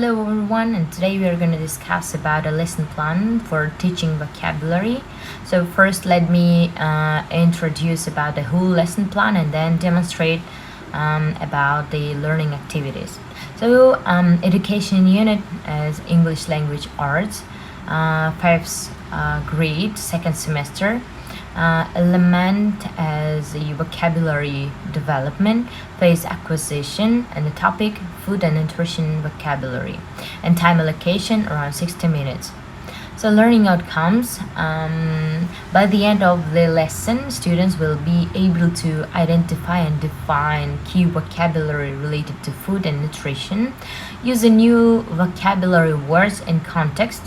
Hello everyone, and today we are going to discuss about a lesson plan for teaching vocabulary. So first let me introduce about the whole lesson plan and then demonstrate about the learning activities. So education unit is English language arts, fifth grade, second semester. Element as the vocabulary development, phase acquisition, and the topic food and nutrition vocabulary, and time allocation around 60 minutes. So learning outcomes, by the end of the lesson, students will be able to identify and define key vocabulary related to food and nutrition, use the new vocabulary words in context,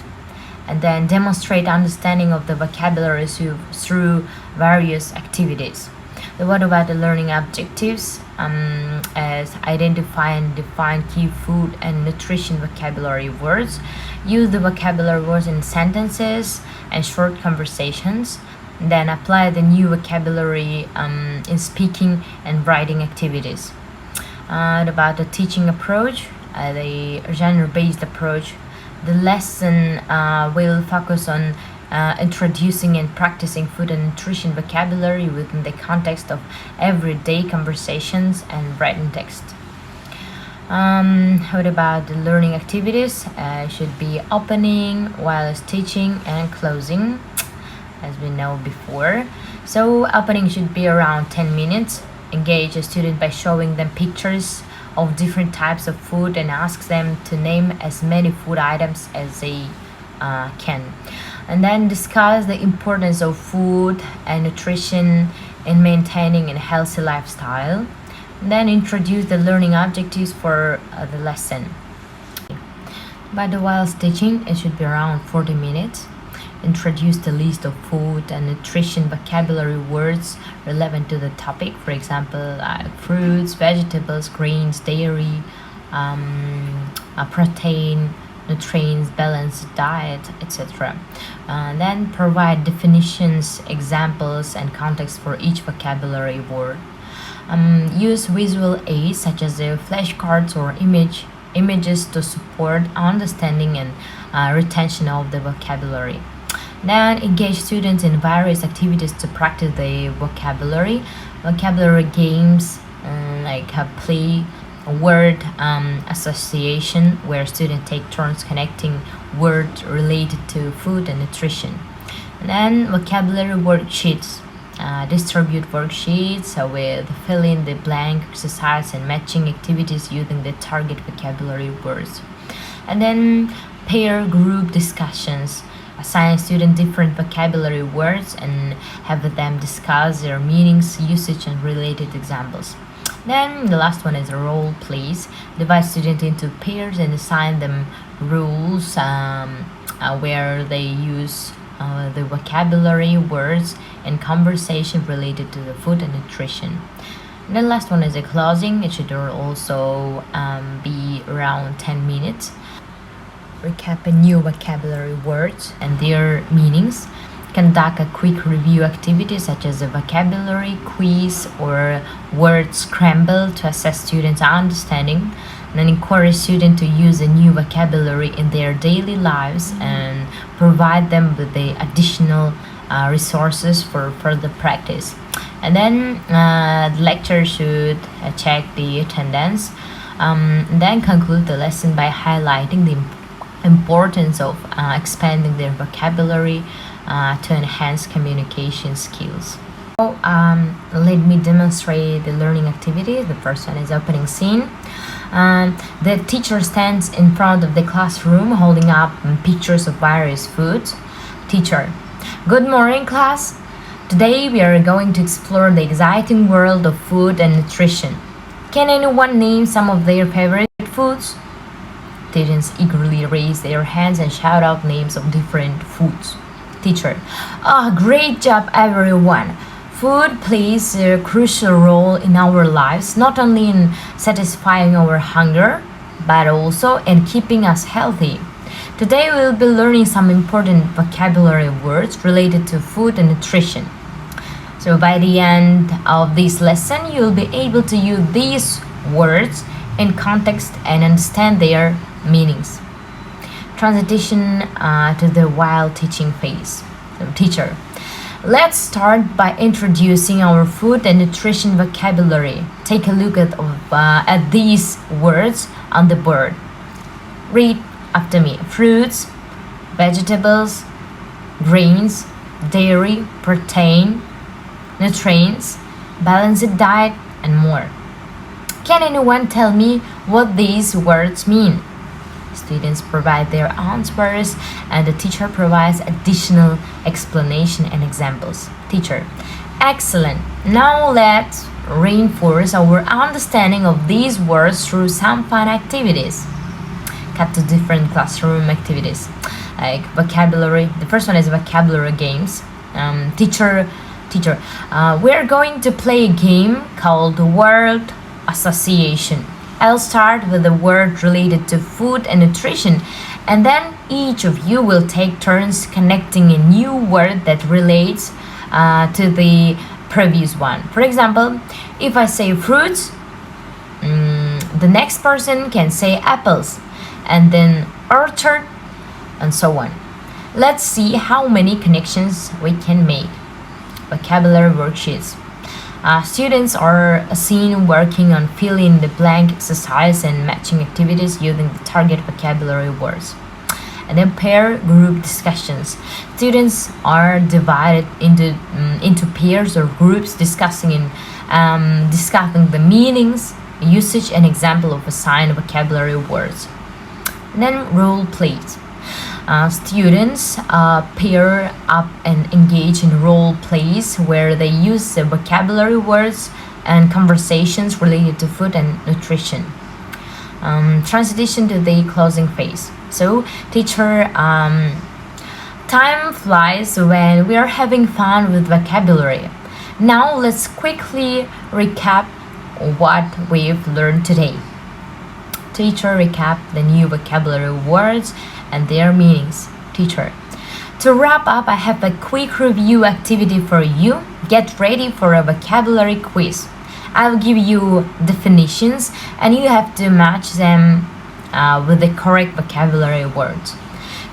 and then demonstrate understanding of the vocabulary through various activities. So what about the learning objectives? As identify and define key food and nutrition vocabulary words, use the vocabulary words in sentences and short conversations, then apply the new vocabulary in speaking and writing activities. About the teaching approach, the genre-based approach, the lesson will focus on introducing and practicing food and nutrition vocabulary within the context of everyday conversations and written text. What about the learning activities? Should be opening, while teaching, and closing, as we know before. So opening should be around 10 minutes. Engage a student by showing them pictures of different types of food and ask them to name as many food items as they can. And then discuss the importance of food and nutrition in maintaining a healthy lifestyle. And then introduce the learning objectives for the lesson. But while teaching, it should be around 40 minutes. Introduce the list of food and nutrition vocabulary words relevant to the topic, for example, fruits, vegetables, grains, dairy, protein, nutrients, balanced diet, etc. Then provide definitions, examples, and context for each vocabulary word. Use visual aids such as the flashcards or images to support understanding and retention of the vocabulary. Then engage students in various activities to practice the vocabulary games, like a play, a word association, where students take turns connecting words related to food and nutrition. And then vocabulary worksheets. Distribute worksheets with fill in the blank exercise and matching activities using the target vocabulary words. And then pair group discussions. Assign students different vocabulary words and have them discuss their meanings, usage, and related examples. Then the last one is role plays. Divide students into pairs and assign them rules where they use the vocabulary words in conversation related to the food and nutrition. And the last one is a closing. It should also be around 10 minutes. Recap a new vocabulary words and their meanings. Conduct a quick review activity such as a vocabulary quiz or word scramble to assess students' understanding. And then encourage students to use a new vocabulary in their daily lives and provide them with the additional resources for further practice. And then the lecturer should check the attendance. Then conclude the lesson by highlighting the importance of expanding their vocabulary to enhance communication skills. So let me demonstrate the learning activity. The first one is opening scene. The teacher stands in front of the classroom holding up pictures of various foods. Teacher: Good morning, class. Today we are going to explore the exciting world of food and nutrition. Can anyone name some of their favorite foods? Students eagerly raise their hands and shout out names of different foods. Teacher: Great job, everyone. Food plays a crucial role in our lives, not only in satisfying our hunger, but also in keeping us healthy. Today we will be learning some important vocabulary words related to food and nutrition. So by the end of this lesson, you will be able to use these words in context and understand their meanings. Transition to the while teaching phase. So, teacher, let's start by introducing our food and nutrition vocabulary. Take a look at these words on the board. Read after me. Fruits, vegetables, grains, dairy, protein, nutrients, balanced diet, and more. Can anyone tell me what these words mean? Students provide their answers and the teacher provides additional explanation and examples. Teacher, excellent. Now let's reinforce our understanding of these words through some fun activities. Cut to different classroom activities like vocabulary. The first one is vocabulary games. Teacher, we're going to play a game called Word Association. I'll start with a word related to food and nutrition, and then each of you will take turns connecting a new word that relates to the previous one. For example, if I say fruits, the next person can say apples, and then orchard, and so on. Let's see how many connections we can make. Vocabulary worksheets. Students are seen working on fill-in-the-blank exercise and matching activities using the target vocabulary words. And then pair group discussions. Students are divided into pairs or groups discussing the meanings, usage, and example of assigned vocabulary words. And then role plays. Students pair up and engage in role plays where they use the vocabulary words and conversations related to food and nutrition. Transition to the closing phase. So, teacher, time flies when we are having fun with vocabulary. Now let's quickly recap what we've learned today. Teacher, recap the new vocabulary words and their meanings. Teacher, to wrap up, I have a quick review activity for you. Get ready for a vocabulary quiz. I'll give you definitions and you have to match them with the correct vocabulary words.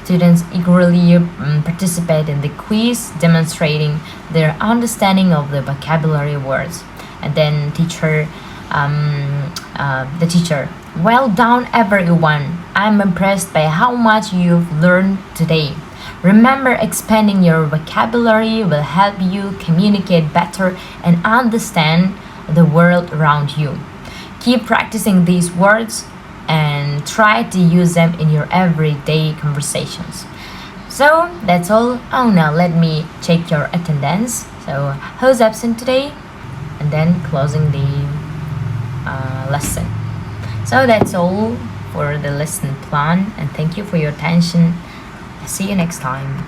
Students eagerly participate in the quiz, demonstrating their understanding of the vocabulary words. And then the teacher, well done everyone. I'm impressed by how much you've learned today. Remember, expanding your vocabulary will help you communicate better and understand the world around you. Keep practicing these words and try to use them in your everyday conversations. So that's all. Oh, now let me check your attendance. So who's absent today? And then closing the lesson. So that's all for the lesson plan, and thank you for your attention. See you next time.